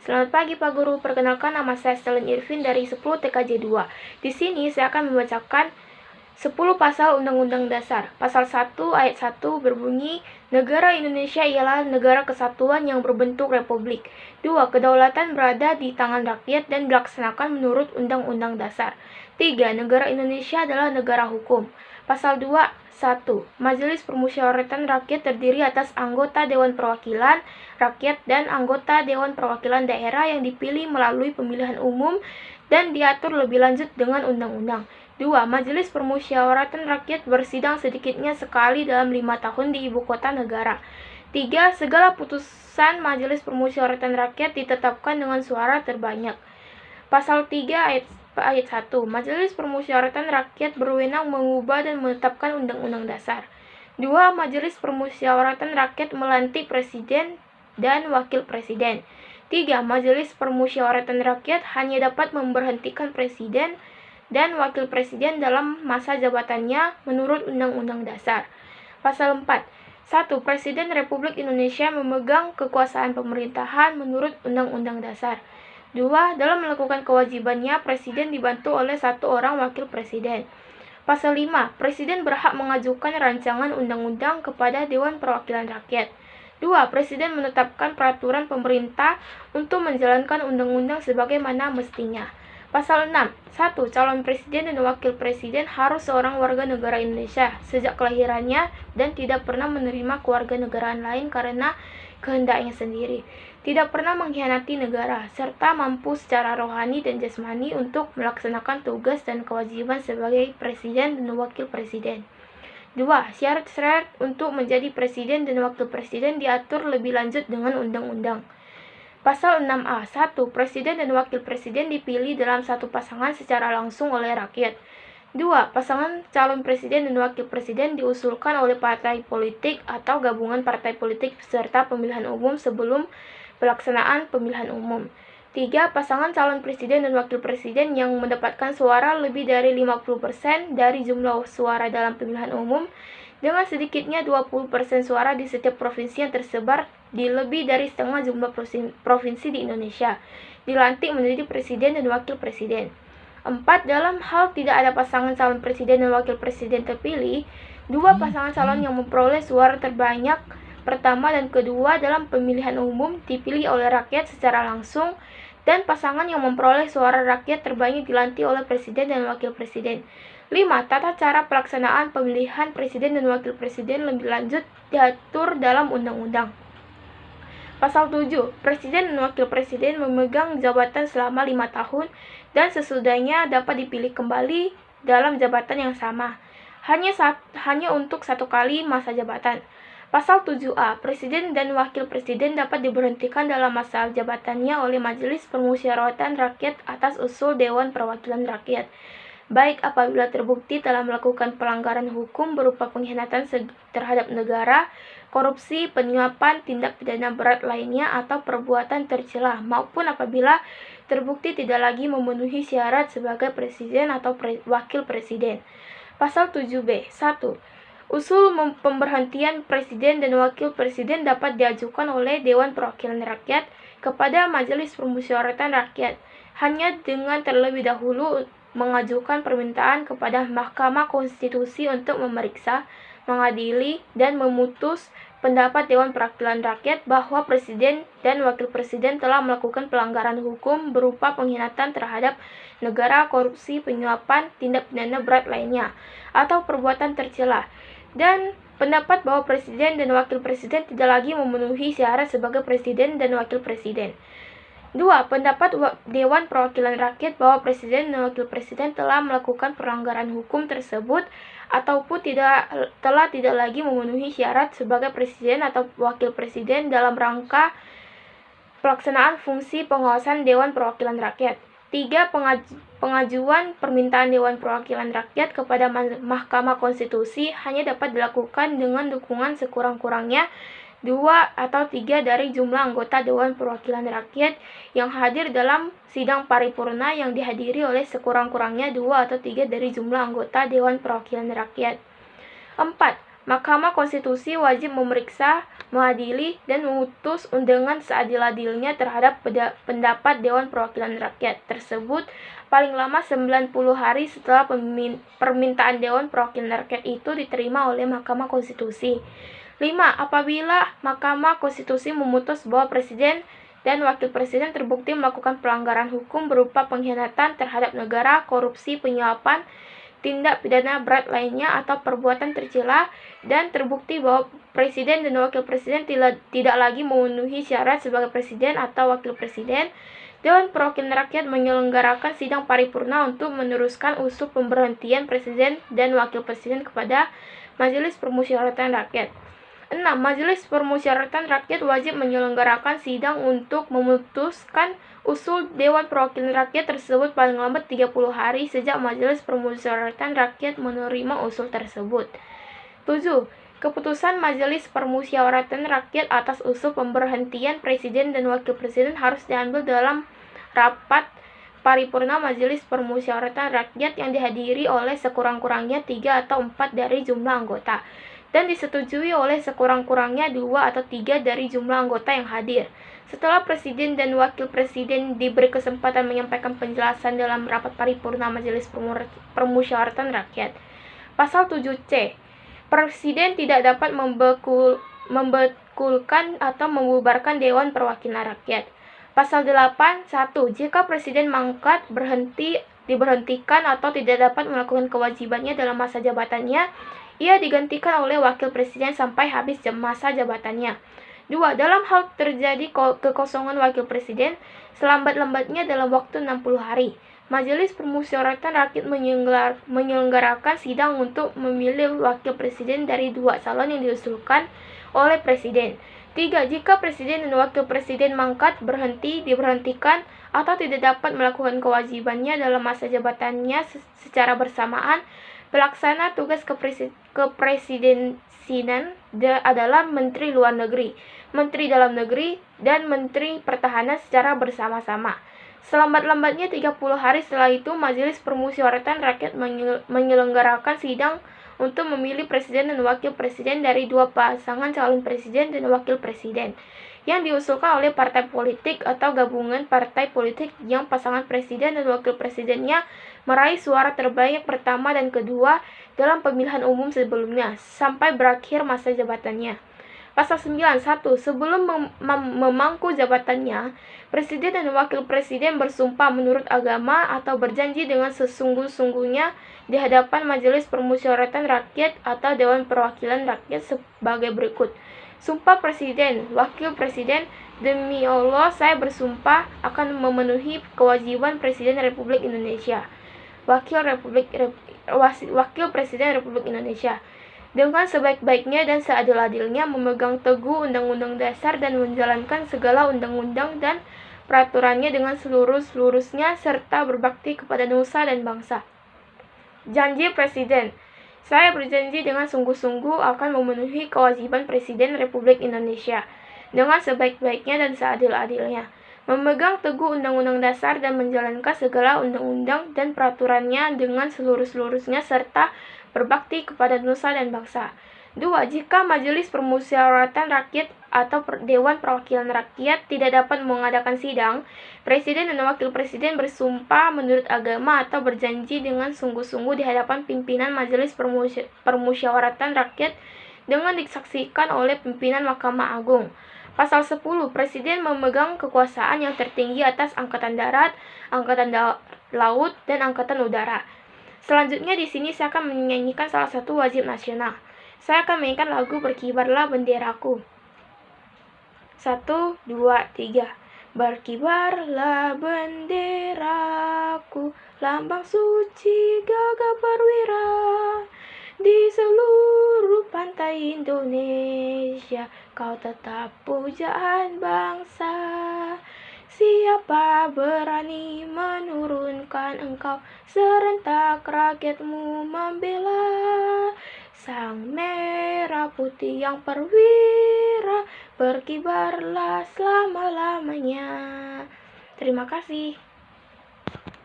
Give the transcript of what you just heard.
Selamat pagi Pak Guru, perkenalkan nama saya Stelin Irvin dari 10 TKJ 2. Di sini saya akan membacakan 10 pasal Undang-Undang Dasar. Pasal 1 ayat 1 berbunyi, Negara Indonesia ialah negara kesatuan yang berbentuk republik. 2. Kedaulatan berada di tangan rakyat dan dilaksanakan menurut Undang-Undang Dasar. 3. Negara Indonesia adalah negara hukum. Pasal 2 1. Majelis Permusyawaratan Rakyat terdiri atas anggota Dewan Perwakilan Rakyat dan anggota Dewan Perwakilan Daerah yang dipilih melalui pemilihan umum dan diatur lebih lanjut dengan undang-undang. 2. Majelis Permusyawaratan Rakyat bersidang sedikitnya sekali dalam 5 tahun di ibu kota negara. 3. Segala putusan Majelis Permusyawaratan Rakyat ditetapkan dengan suara terbanyak. Pasal 3 ayat 1. Majelis Permusyawaratan Rakyat berwenang mengubah dan menetapkan Undang-Undang Dasar. 2. Majelis Permusyawaratan Rakyat melantik Presiden dan Wakil Presiden. 3. Majelis Permusyawaratan Rakyat hanya dapat memberhentikan Presiden dan Wakil Presiden dalam masa jabatannya menurut Undang-Undang Dasar. Pasal 4. 1. Presiden Republik Indonesia memegang kekuasaan pemerintahan menurut Undang-Undang Dasar. 2. Dalam melakukan kewajibannya, Presiden dibantu oleh 1 orang Wakil Presiden. Pasal 5. Presiden berhak mengajukan rancangan undang-undang kepada Dewan Perwakilan Rakyat. 2. Presiden menetapkan peraturan pemerintah untuk menjalankan undang-undang sebagaimana mestinya. Pasal 6. 1. Calon presiden dan wakil presiden harus seorang warga negara Indonesia sejak kelahirannya dan tidak pernah menerima kewarganegaraan lain karena kehendaknya sendiri, tidak pernah mengkhianati negara, serta mampu secara rohani dan jasmani untuk melaksanakan tugas dan kewajiban sebagai presiden dan wakil presiden. 2. Syarat-syarat untuk menjadi presiden dan wakil presiden diatur lebih lanjut dengan undang-undang. Pasal 6A. 1. Presiden dan wakil presiden dipilih dalam satu pasangan secara langsung oleh rakyat. 2. Pasangan calon presiden dan wakil presiden diusulkan oleh partai politik atau gabungan partai politik peserta pemilihan umum sebelum pelaksanaan pemilihan umum. 3. Pasangan calon presiden dan wakil presiden yang mendapatkan suara lebih dari 50% dari jumlah suara dalam pemilihan umum dengan sedikitnya 20% suara di setiap provinsi yang tersebar di lebih dari setengah jumlah provinsi di Indonesia, dilantik menjadi presiden dan wakil presiden. 4. Dalam hal tidak ada pasangan calon presiden dan wakil presiden terpilih, 2 pasangan calon yang memperoleh suara terbanyak pertama dan kedua dalam pemilihan umum dipilih oleh rakyat secara langsung, dan pasangan yang memperoleh suara rakyat terbanyak dilantik oleh presiden dan wakil presiden. 5. Tata cara pelaksanaan pemilihan presiden dan wakil presiden lebih lanjut diatur dalam undang-undang. Pasal 7. Presiden dan wakil presiden memegang jabatan selama 5 tahun dan sesudahnya dapat dipilih kembali dalam jabatan yang sama, hanya untuk 1 kali masa jabatan. Pasal 7A. Presiden dan wakil presiden dapat diberhentikan dalam masa jabatannya oleh Majelis Permusyawaratan Rakyat atas usul Dewan Perwakilan Rakyat, baik apabila terbukti telah melakukan pelanggaran hukum berupa pengkhianatan terhadap negara, korupsi, penyuapan, tindak pidana berat lainnya, atau perbuatan tercela, maupun apabila terbukti tidak lagi memenuhi syarat sebagai presiden atau wakil presiden. Pasal 7B. 1. Usul pemberhentian presiden dan wakil presiden dapat diajukan oleh Dewan Perwakilan Rakyat kepada Majelis Permusyawaratan Rakyat, hanya dengan terlebih dahulu mengajukan permintaan kepada Mahkamah Konstitusi untuk memeriksa, mengadili, dan memutus pendapat Dewan Perwakilan Rakyat bahwa presiden dan wakil presiden telah melakukan pelanggaran hukum berupa pengkhianatan terhadap negara, korupsi, penyuapan, tindak pidana berat lainnya, atau perbuatan tercela, dan pendapat bahwa presiden dan wakil presiden tidak lagi memenuhi syarat sebagai presiden dan wakil presiden. 2. Pendapat Dewan Perwakilan Rakyat bahwa presiden dan wakil presiden telah melakukan pelanggaran hukum tersebut ataupun telah tidak lagi memenuhi syarat sebagai presiden atau wakil presiden dalam rangka pelaksanaan fungsi pengawasan Dewan Perwakilan Rakyat. 3. Pengajuan permintaan Dewan Perwakilan Rakyat kepada Mahkamah Konstitusi hanya dapat dilakukan dengan dukungan sekurang-kurangnya 2 atau 3 dari jumlah anggota Dewan Perwakilan Rakyat yang hadir dalam sidang paripurna yang dihadiri oleh sekurang-kurangnya 2 atau 3 dari jumlah anggota Dewan Perwakilan Rakyat. 4. Mahkamah Konstitusi wajib memeriksa, mengadili, dan memutus dengan seadil-adilnya terhadap pendapat Dewan Perwakilan Rakyat tersebut paling lama 90 hari setelah permintaan Dewan Perwakilan Rakyat itu diterima oleh Mahkamah Konstitusi. 5. Apabila Mahkamah Konstitusi memutus bahwa Presiden dan Wakil Presiden terbukti melakukan pelanggaran hukum berupa pengkhianatan terhadap negara, korupsi, penyuapan, tindak pidana berat lainnya atau perbuatan tercela, dan terbukti bahwa Presiden dan Wakil Presiden tidak lagi memenuhi syarat sebagai Presiden atau Wakil Presiden, Dewan Perwakilan Rakyat menyelenggarakan sidang paripurna untuk meneruskan usul pemberhentian Presiden dan Wakil Presiden kepada Majelis Permusyawaratan Rakyat. 6. Majelis Permusyawaratan Rakyat wajib menyelenggarakan sidang untuk memutuskan usul Dewan Perwakilan Rakyat tersebut paling lambat 30 hari sejak Majelis Permusyawaratan Rakyat menerima usul tersebut. 7. Keputusan Majelis Permusyawaratan Rakyat atas usul pemberhentian Presiden dan Wakil Presiden harus diambil dalam rapat paripurna Majelis Permusyawaratan Rakyat yang dihadiri oleh sekurang-kurangnya 3 atau 4 dari jumlah anggota, dan disetujui oleh sekurang-kurangnya 2 atau 3 dari jumlah anggota yang hadir. Setelah Presiden dan Wakil Presiden diberi kesempatan menyampaikan penjelasan dalam rapat paripurna Majelis Permusyawaratan Rakyat. Pasal 7C. Presiden tidak dapat membekulkan atau membubarkan Dewan Perwakilan Rakyat. Pasal 8. 1. Jika Presiden mangkat, diberhentikan atau tidak dapat melakukan kewajibannya dalam masa jabatannya, ia digantikan oleh Wakil Presiden sampai habis masa jabatannya. 2. Dalam hal terjadi kekosongan Wakil Presiden, selambat-lambatnya dalam waktu 60 hari, Majelis Permusyawaratan Rakyat menyelenggarakan sidang untuk memilih Wakil Presiden dari 2 calon yang diusulkan oleh Presiden. 3. Jika Presiden dan Wakil Presiden mangkat, diberhentikan, atau tidak dapat melakukan kewajibannya dalam masa jabatannya secara bersamaan, pelaksana tugas kepresidensian adalah Menteri Luar Negeri, Menteri Dalam Negeri, dan Menteri Pertahanan secara bersama-sama. Selambat-lambatnya 30 hari setelah itu, Majelis Permusyawaratan Rakyat menyelenggarakan sidang untuk memilih Presiden dan Wakil Presiden dari 2 pasangan calon Presiden dan Wakil Presiden yang diusulkan oleh partai politik atau gabungan partai politik yang pasangan Presiden dan Wakil Presidennya meraih suara terbanyak pertama dan kedua dalam pemilihan umum sebelumnya, sampai berakhir masa jabatannya. Pasal 9. 1. Sebelum memangku jabatannya, Presiden dan Wakil Presiden bersumpah menurut agama atau berjanji dengan sesungguh-sungguhnya di hadapan Majelis Permusyawaratan Rakyat atau Dewan Perwakilan Rakyat sebagai berikut. Sumpah Presiden, Wakil Presiden. Demi Allah, saya bersumpah akan memenuhi kewajiban Presiden Republik Indonesia, Wakil Presiden Republik Indonesia, dengan sebaik-baiknya dan seadil-adilnya memegang teguh Undang-Undang Dasar dan menjalankan segala undang-undang dan peraturannya dengan seluruh-seluruhnya serta berbakti kepada nusa dan bangsa. Janji Presiden. Saya berjanji dengan sungguh-sungguh akan memenuhi kewajiban Presiden Republik Indonesia dengan sebaik-baiknya dan seadil-adilnya, memegang teguh Undang-Undang Dasar dan menjalankan segala undang-undang dan peraturannya dengan seluruh-seluruhnya serta berbakti kepada nusa dan bangsa. 2. Jika Majelis Permusyawaratan Rakyat atau Dewan Perwakilan Rakyat tidak dapat mengadakan sidang, Presiden dan Wakil Presiden bersumpah menurut agama atau berjanji dengan sungguh-sungguh di hadapan pimpinan Majelis Permusyawaratan Rakyat dengan disaksikan oleh pimpinan Mahkamah Agung. Pasal 10. Presiden memegang kekuasaan yang tertinggi atas Angkatan Darat, Angkatan Laut, dan Angkatan Udara. Selanjutnya di sini saya akan menyanyikan salah satu wajib nasional. Saya akan menyanyikan lagu Berkibarlah Benderaku. 1, 2, 3. Berkibarlah benderaku, lambang suci gagah perwira, di seluruh pantai Indonesia, kau tetap pujaan bangsa. Siapa berani menurunkan engkau, serentak rakyatmu membela. Sang merah putih yang perwira, berkibarlah selama-lamanya. Terima kasih.